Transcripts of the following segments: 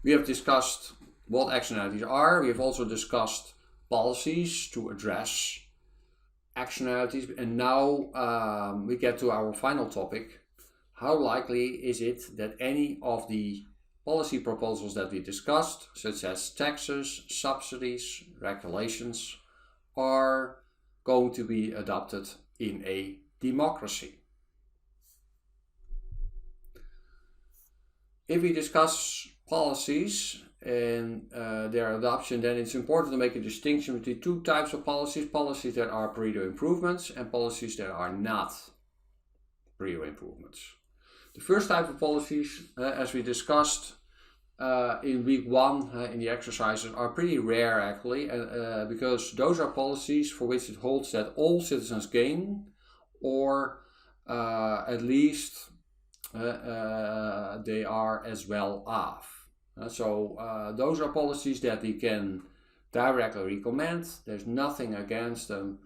We have discussed what externalities are. We have also discussed policies to address externalities. And now we get to our final topic. How likely is it that any of the policy proposals that we discussed, such as taxes, subsidies, regulations, are going to be adopted in a democracy? If we discuss policies and their adoption, then it's important to make a distinction between two types of policies: policies that are Pareto improvements and policies that are not Pareto improvements. The first type of policies, as we discussed in week 1 in the exercises, are pretty rare actually, because those are policies for which it holds that all citizens gain, or at least they are as well off. So those are policies that we can directly recommend. There's nothing against them.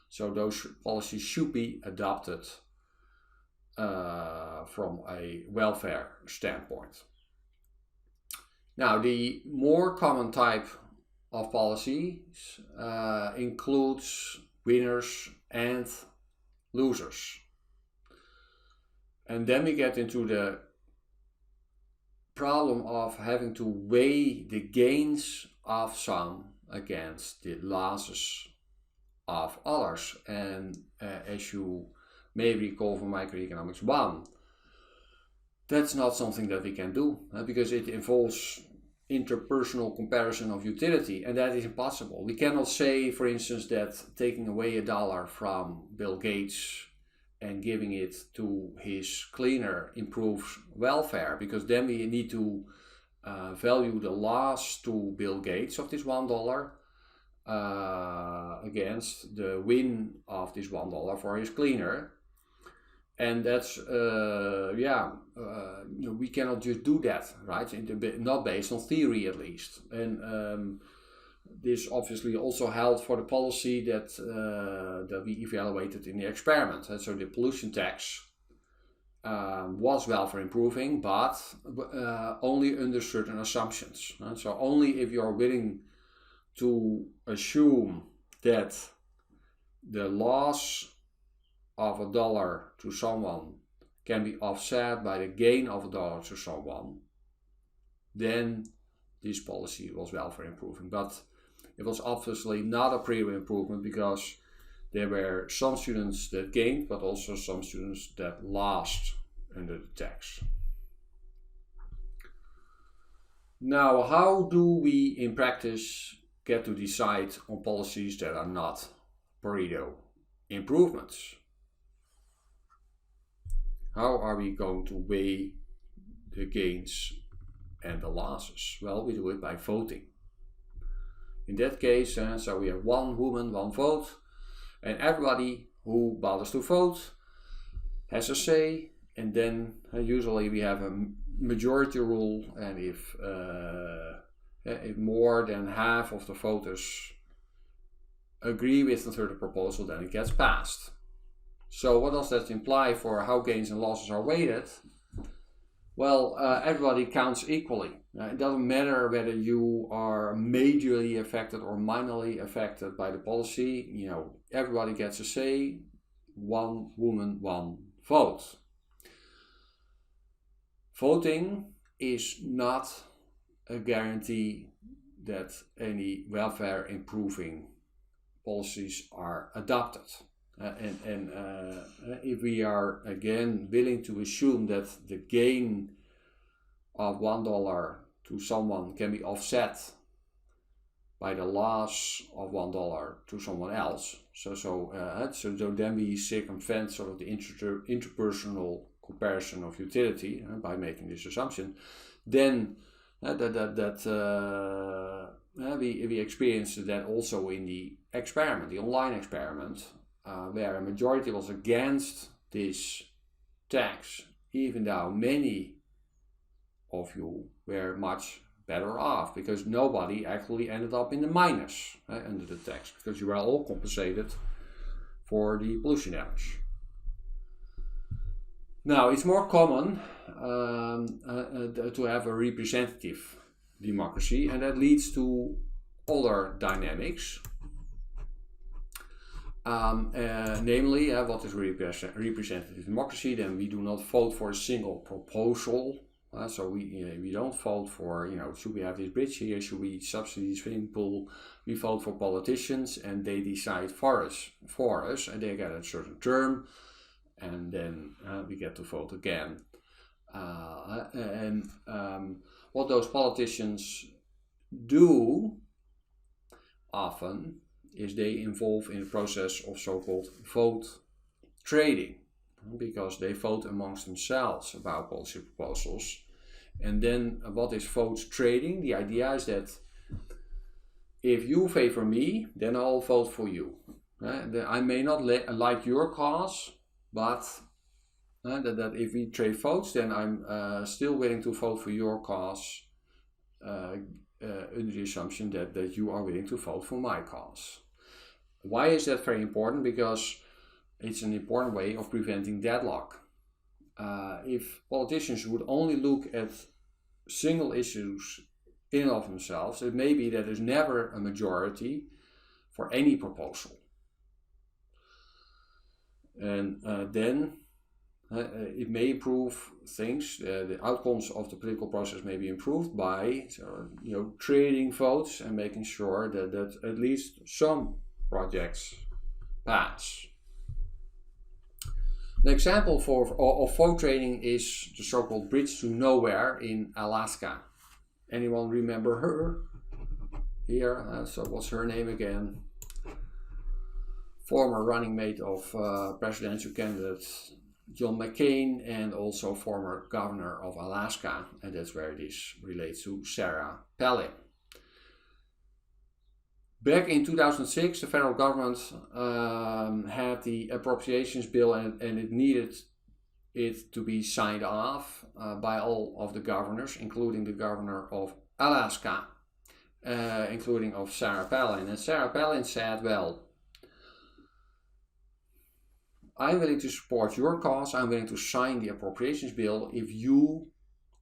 So those policies should be adopted from a welfare standpoint. Now, the more common type of policies includes winners and losers. And then we get into the problem of having to weigh the gains of some against the losses of others. And as you may recall from Microeconomics 1, that's not something that we can do because it involves interpersonal comparison of utility, and that is impossible. We cannot say, for instance, that taking away $1 from Bill Gates and giving it to his cleaner improves welfare, because then we need to value the loss to Bill Gates of this $1 against the win of this $1 for his cleaner. And that's, we cannot just do that, right? Not based on theory, at least. And this obviously also held for the policy that we evaluated in the experiment. And so the pollution tax was welfare improving, but only under certain assumptions. So only if you're willing to assume that the loss of $1 to someone can be offset by the gain of $1 to someone, then this policy was welfare improving. But it was obviously not a Pareto improvement, because there were some students that gained, but also some students that lost under the tax. Now, how do we in practice get to decide on policies that are not Pareto improvements? How are we going to weigh the gains and the losses? Well, we do it by voting. In that case, so we have one woman, one vote, and everybody who bothers to vote has a say. And then usually we have a majority rule, and if more than half of the voters agree with the third proposal, then it gets passed. So what does that imply for how gains and losses are weighted? Well, everybody counts equally. It doesn't matter whether you are majorly affected or minorly affected by the policy. Everybody gets a say. One woman, one vote. Voting is not a guarantee that any welfare improving policies are adopted. If we are again willing to assume that the gain of $1 to someone can be offset by the loss of $1 to someone else, so then we circumvent sort of the interpersonal comparison of utility by making this assumption. Then we experienced that also in the experiment, the online experiment, where a majority was against this tax, even though many of you were much better off, because nobody actually ended up in the minus under the tax, because you were all compensated for the pollution damage. Now, it's more common to have a representative democracy, and that leads to other dynamics. Namely, what is representative democracy? Then we do not vote for a single proposal. So we don't vote for, should we have this bridge here? Should we subsidy swimming pool? We vote for politicians, and they decide for us, and they get a certain term, and then we get to vote again. What those politicians do often is they involve in the process of so-called vote trading, because they vote amongst themselves about policy proposals. And then what is vote trading? The idea is that if you favor me, then I'll vote for you. I may not like your cause, but that if we trade votes, then I'm still willing to vote for your cause, under the assumption that you are willing to vote for my cause. Why is that very important? Because it's an important way of preventing deadlock. If politicians would only look at single issues in and of themselves, it may be that there's never a majority for any proposal. And then it may improve things. The outcomes of the political process may be improved by trading votes and making sure that at least some projects pass. An example of vote trading is the so-called Bridge to Nowhere in Alaska. Anyone remember her here? So what's her name again? Former running mate of presidential candidate John McCain, and also former governor of Alaska, and that's where this relates to Sarah Palin. Back in 2006, the federal government had the appropriations bill, and it needed it to be signed off by all of the governors, including the governor of Alaska, including of Sarah Palin. And Sarah Palin said, well, I'm willing to support your cause, I'm willing to sign the appropriations bill if you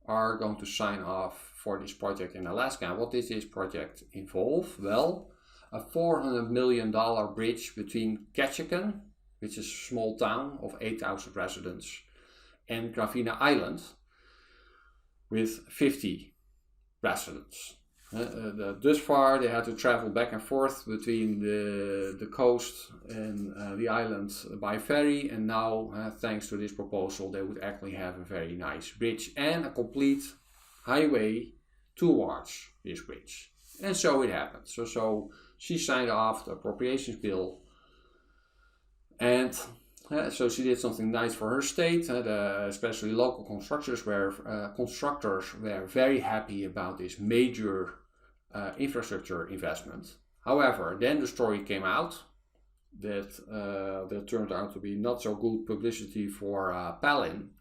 are going to sign off for this project in Alaska. What does this project involve? Well, a $400 million bridge between Ketchikan, which is a small town of 8,000 residents, and Gravina Island with 50 residents. Thus far, they had to travel back and forth between the coast and the island by ferry, and now, thanks to this proposal, they would actually have a very nice bridge and a complete highway towards this bridge. And so it happened. So she signed off the appropriations bill, and so she did something nice for her state. Especially local constructors were very happy about this major infrastructure investment. However, then the story came out that turned out to be not so good publicity for Palin,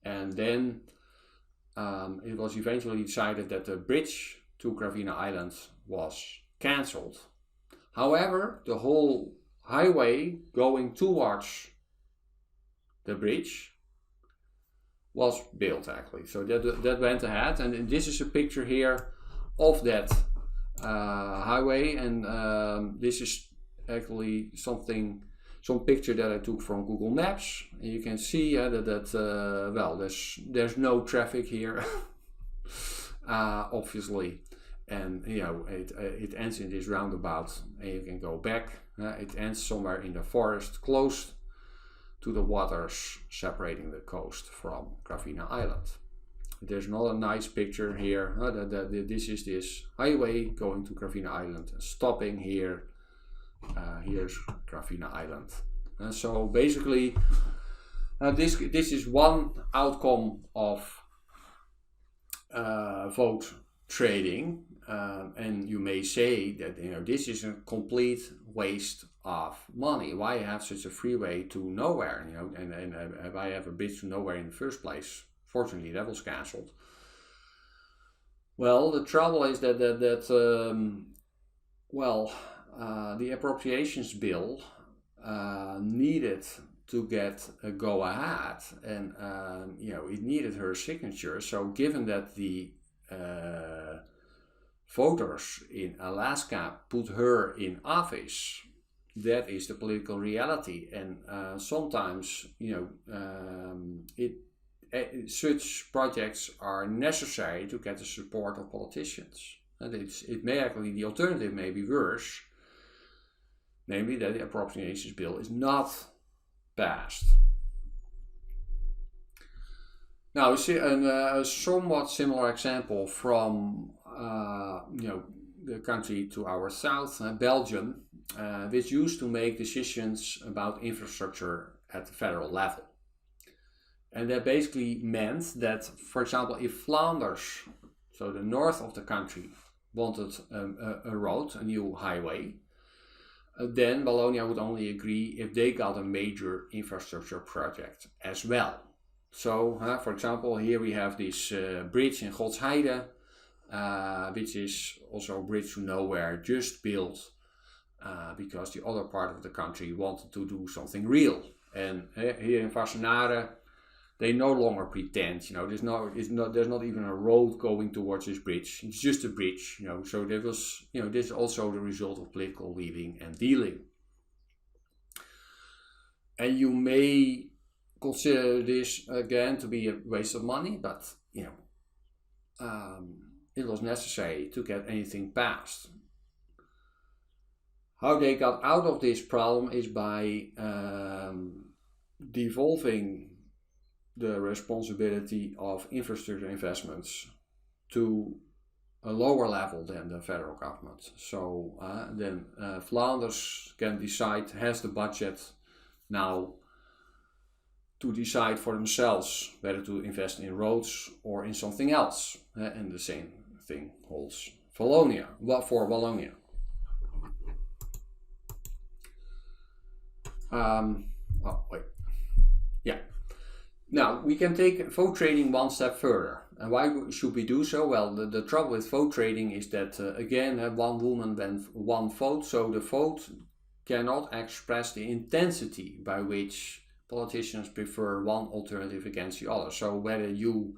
and then it was eventually decided that the bridge to Gravina Island was cancelled. However, the whole highway going towards the bridge was built actually. So that went ahead, and this is a picture here of that highway, and this is actually some picture that I took from Google Maps. And you can see there's no traffic here, obviously, and it ends in this roundabout, and you can go back. It ends somewhere in the forest, close to the waters separating the coast from Gravina Island. There's another nice picture here. This is this highway going to Gravina Island and stopping here. Here's Gravina Island. And so basically, this is one outcome of vote trading, and you may say that this is a complete waste of money. Why have such a freeway to nowhere? And why have a bridge to nowhere in the first place? Fortunately, that was cancelled. Well, the trouble is that the appropriations bill needed to get a go ahead, and it needed her signature. So, given that the voters in Alaska put her in office, that is the political reality. And sometimes, such projects are necessary to get the support of politicians. And the alternative may be worse, namely that the appropriations bill is not passed. Now we see a somewhat similar example from the country to our south, Belgium, which used to make decisions about infrastructure at the federal level. And that basically meant that, for example, if Flanders, so the north of the country, wanted a road, a new highway, then Wallonia would only agree if they got a major infrastructure project as well. So, for example, here we have this bridge in Godsheide, which is also a bridge to nowhere, just built because the other part of the country wanted to do something real. And here in Wassenaar, they no longer pretend, there's not even a road going towards this bridge. It's just a bridge, So there was, this is also the result of political wheeling and dealing. And you may consider this again to be a waste of money, but it was necessary to get anything passed. How they got out of this problem is by devolving the responsibility of infrastructure investments to a lower level than the federal government. So then Flanders can decide, has the budget now to decide for themselves whether to invest in roads or in something else. And the same thing holds for Wallonia. Now, we can take vote trading one step further. And why should we do so? Well, the trouble with vote trading is that, again, one woman, then one vote. So the vote cannot express the intensity by which politicians prefer one alternative against the other. So whether you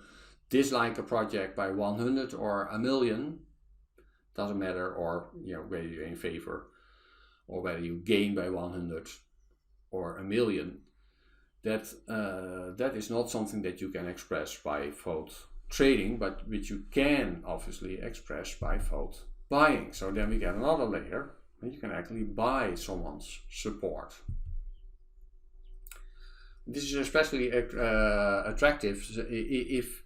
dislike a project by 100 or a million, doesn't matter, or whether you're in favor, or whether you gain by 100 or a million. That is not something that you can express by vote trading, but which you can obviously express by vote buying. So then we get another layer, and you can actually buy someone's support. This is especially attractive if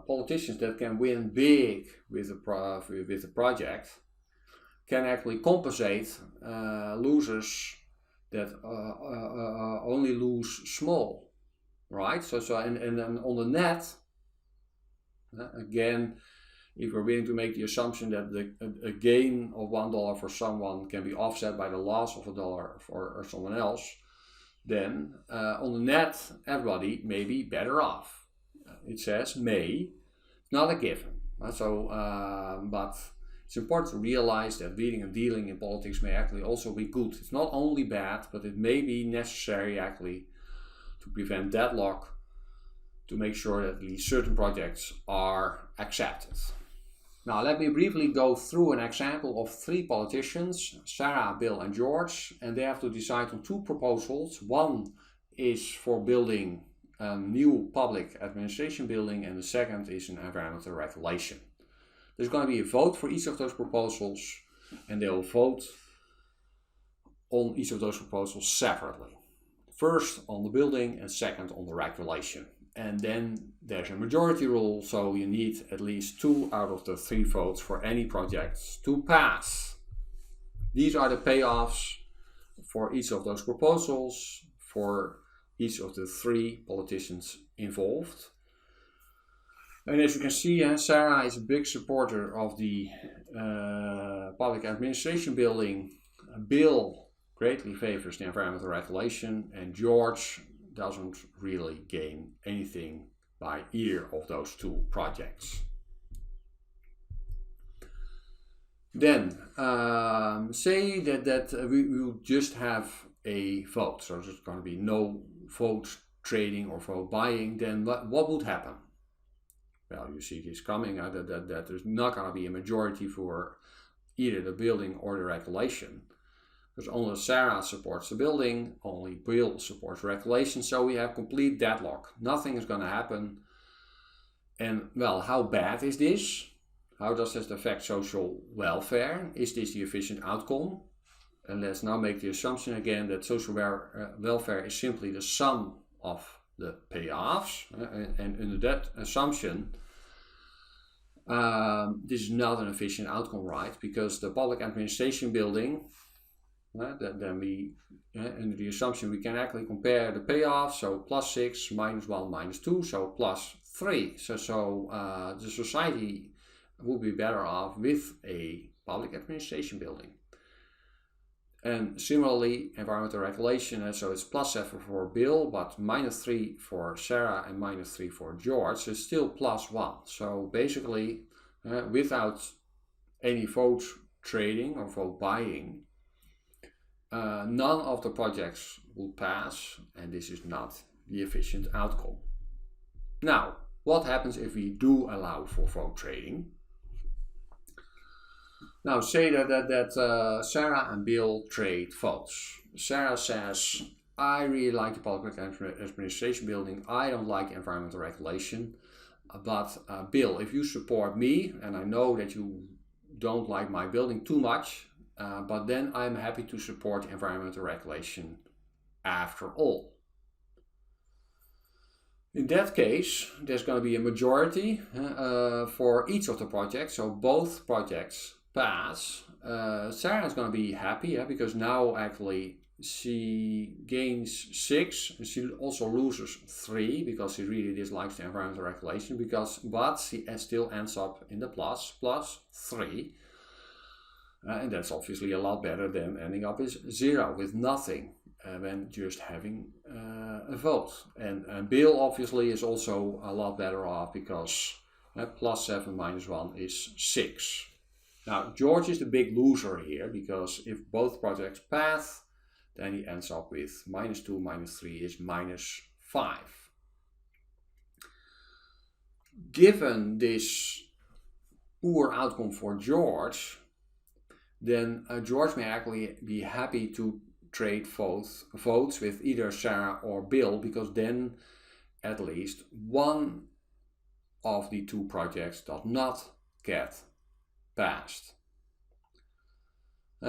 politicians that can win big with a project can actually compensate losers that only lose small, right? So and then on the net, again, if we're willing to make the assumption that a gain of $1 for someone can be offset by the loss of $1 for someone else, then on the net, everybody may be better off. It says may, not a given. But it's important to realize that wheeling and dealing in politics may actually also be good. It's not only bad, but it may be necessary actually to prevent deadlock, to make sure that at least certain projects are accepted. Now let me briefly go through an example of three politicians, Sarah, Bill and George, and they have to decide on two proposals. One is for building a new public administration building, and the second is an environmental regulation. There's going to be a vote for each of those proposals, and they will vote on each of those proposals separately. First on the building and second on the regulation. And then there's a majority rule, so you need at least 2 out of the 3 votes for any projects to pass. These are the payoffs for each of those proposals, for each of the 3 politicians involved. And as you can see, Sarah is a big supporter of the public administration building. Bill greatly favors the environmental regulation, and George doesn't really gain anything by either of those 2 projects. Then, say that we will just have a vote, so there's going to be no vote trading or vote buying, then what would happen? well, you see this coming, that there's not going to be a majority for either the building or the regulation. Because only Sarah supports the building, only Bill supports regulation, so we have complete deadlock. Nothing is going to happen. And well, how bad is this? How does this affect social welfare? Is this the efficient outcome? And let's now make the assumption again that social welfare is simply the sum of the payoffs. And under that assumption, this is not an efficient outcome, right? Because the public administration building, then we, under the assumption we can actually compare the payoffs, so +6, -1, -2, so +3. So the society would be better off with a public administration building. And similarly, environmental regulation, so it's +7 for Bill, but -3 for Sarah and -3 for George, so it's still +1. So basically, without any vote trading or vote buying, none of the projects will pass, and this is not the efficient outcome. Now, what happens if we do allow for vote trading? Now, say that Sarah and Bill trade votes. Sarah says, I really like the public administration building. I don't like environmental regulation. But Bill, if you support me, and I know that you don't like my building too much, but then I'm happy to support environmental regulation after all. In that case, there's going to be a majority for each of the projects, so both projects pass. Sarah is going to be happy because now actually she gains 6, and she also loses 3 because she really dislikes the environmental regulation, but she still ends up in the +3. And that's obviously a lot better than ending up with 0, with nothing, than just having a vote. And Bill obviously is also a lot better off because +7 -1 is 6. Now, George is the big loser here because if both projects pass, then he ends up with -2 -3 is -5. Given this poor outcome for George, then George may actually be happy to trade votes with either Sarah or Bill, because then at least one of the 2 projects does not get passed.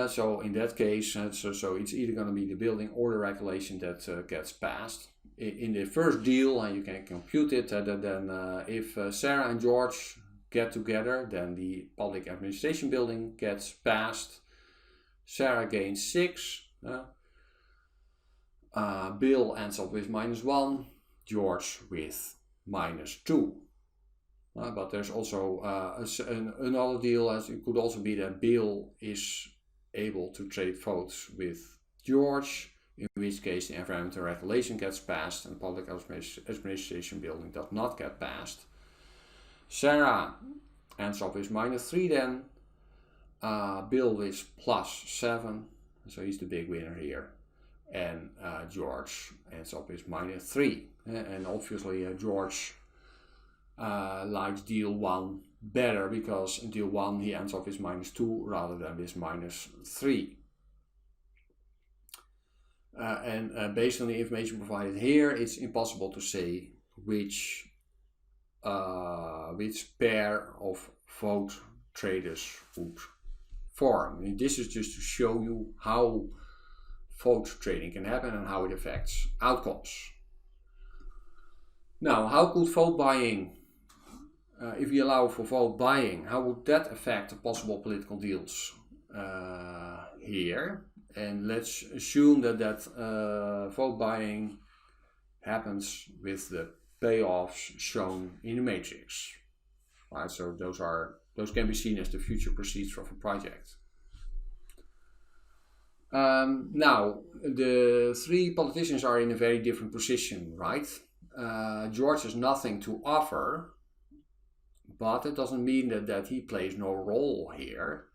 So in that case, so it's either going to be the building or the regulation that gets passed. In the first deal, you can compute it, then if Sarah and George get together, then the public administration building gets passed. Sarah gains 6. Bill ends up with -1. George with -2. But there's also another deal, as it could also be that Bill is able to trade votes with George, in which case the environmental regulation gets passed and the public administration building does not get passed. Sarah ends up with -3 then. Bill is +7, so he's the big winner here. And George ends up with -3. And obviously George likes deal 1 better, because in deal 1 he ends up with -2 rather than with -3. And based on the information provided here, it's impossible to say which pair of vote traders would form. I mean, this is just to show you how vote trading can happen and how it affects outcomes. Now, how could vote buying, if we allow for vote buying, how would that affect the possible political deals here? And let's assume that vote buying happens with the payoffs shown in the matrix. Right, so those can be seen as the future proceeds of a project. Now, the 3 politicians are in a very different position, right? George has nothing to offer, but it doesn't mean that he plays no role here,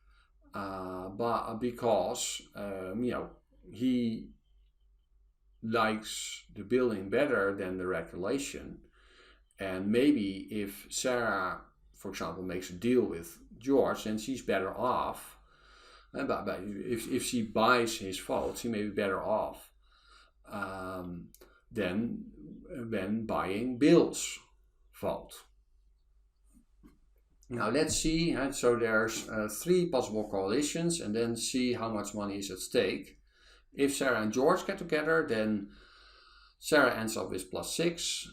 but because he likes the building better than the regulation, And maybe if Sarah, for example, makes a deal with George, then she's better off. But if she buys his vote, she may be better off than when buying Bill's vote. Now let's see. So there's 3 possible coalitions, and then see how much money is at stake. If Sarah and George get together, then Sarah ends up with +6,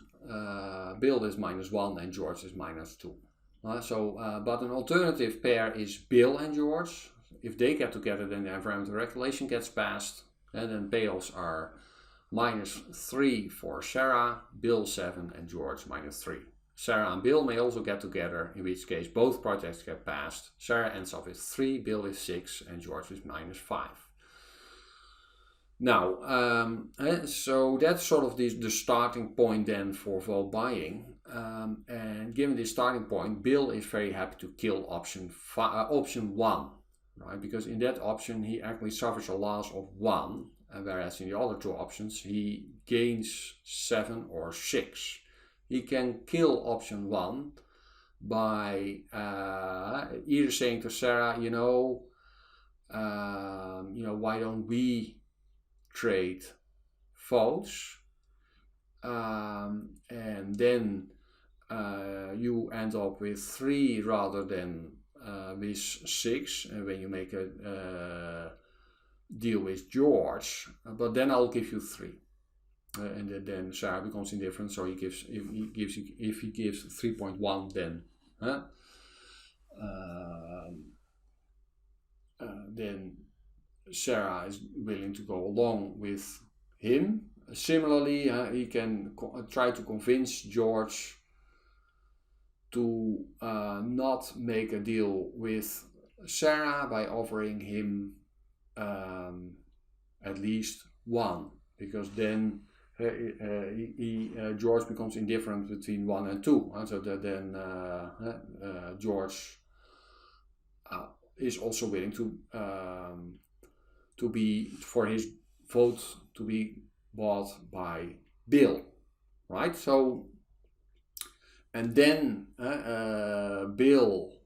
Bill is -1, and George is -2. But an alternative pair is Bill and George. If they get together, then the environmental regulation gets passed, and then payoffs are -3 for Sarah, Bill 7, and George -3. Sarah and Bill may also get together, in which case both projects get passed. Sarah ends up with 3, Bill with 6, and George with -5. Now, so that's sort of the starting point then for vote buying. And given this starting point, Bill is very happy to kill option 1, right? Because in that option he actually suffers a loss of 1, whereas in the other 2 options he gains 7 or 6. He can kill option 1 by either saying to Sarah, why don't we trade votes, and then you end up with 3 rather than with 6 when you make a deal with George, but then I'll give you 3. And then Sarah becomes indifferent, so if he gives 3.1, then Sarah is willing to go along with him. Similarly, he can try to convince George to not make a deal with Sarah by offering him at least 1, because then George becomes indifferent between 1 and 2, and so that then George is also willing to be for his vote to be bought by Bill, right? So, and then Bill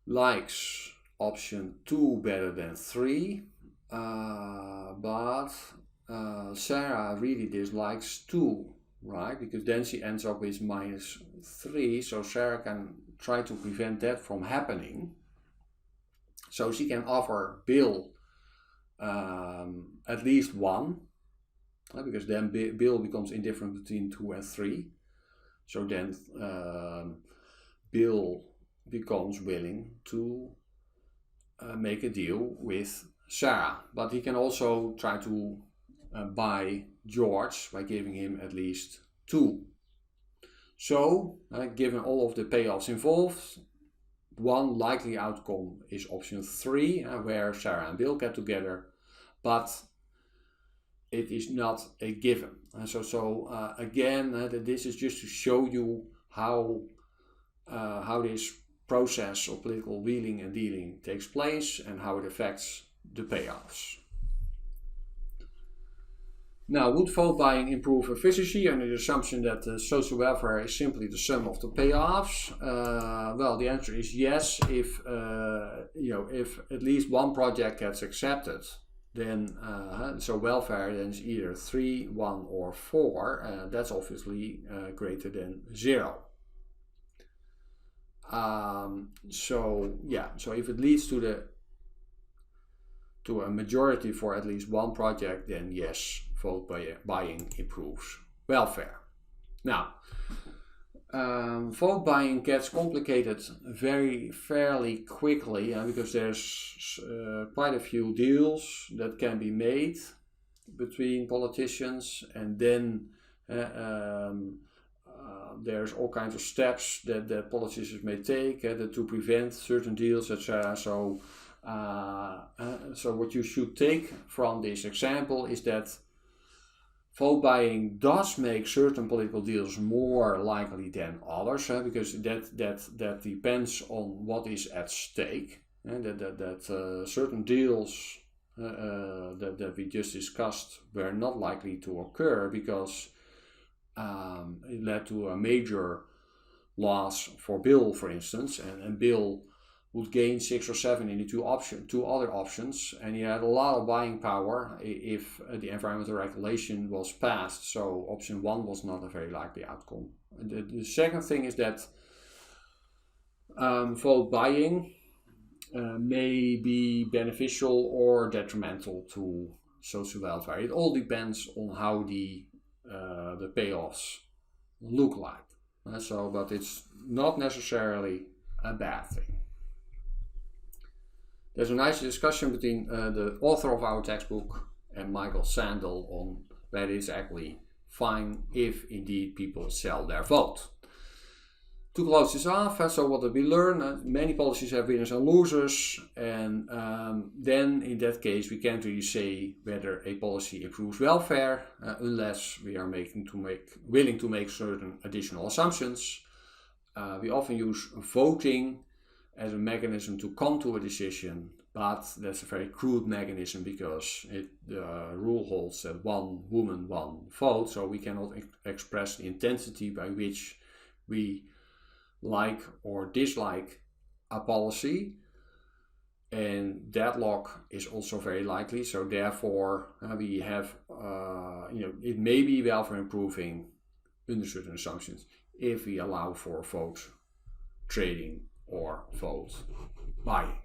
likes option 2 better than 3, but Sarah really dislikes 2, right? Because then she ends up with -3, so Sarah can try to prevent that from happening. So she can offer Bill at least 1, because then Bill becomes indifferent between 2 and 3. So then Bill becomes willing to make a deal with Sarah. But he can also try to buy George by giving him at least 2. So, given all of the payoffs involved, one likely outcome is option 3, where Sarah and Bill get together, but it is not a given. Again, this is just to show you how this process of political wheeling and dealing takes place and how it affects the payoffs. Now, would vote buying improve efficiency under the assumption that social welfare is simply the sum of the payoffs? Well, the answer is yes. If at least one project gets accepted, then so welfare then is either 3, 1, or 4. That's obviously greater than 0. So if it leads to a majority for at least one project, then yes, vote buying improves welfare. Now, vote buying gets complicated fairly quickly because there's quite a few deals that can be made between politicians, and then there's all kinds of steps that politicians may take to prevent certain deals, etc. So what you should take from this example is that vote buying does make certain political deals more likely than others, because that depends on what is at stake, and that certain deals that we just discussed were not likely to occur because it led to a major loss for Bill, for instance, and Bill would gain 6 or 7 in the two other options, and he had a lot of buying power if the environmental regulation was passed. So option 1 was not a very likely outcome. The second thing is that vote buying may be beneficial or detrimental to social welfare. It all depends on how the payoffs look like. But it's not necessarily a bad thing. There's a nice discussion between the author of our textbook and Michael Sandel on whether it's actually fine if indeed people sell their vote. To close this off, so what did we learn? Many policies have winners and losers, and then in that case we can't really say whether a policy improves welfare unless we are willing to make certain additional assumptions. We often use voting as a mechanism to come to a decision, but that's a very crude mechanism because the rule holds that one woman, one vote, so we cannot express the intensity by which we like or dislike a policy, and deadlock is also very likely. So therefore, we have, it may be welfare improving under certain assumptions if we allow for vote trading or vote buying.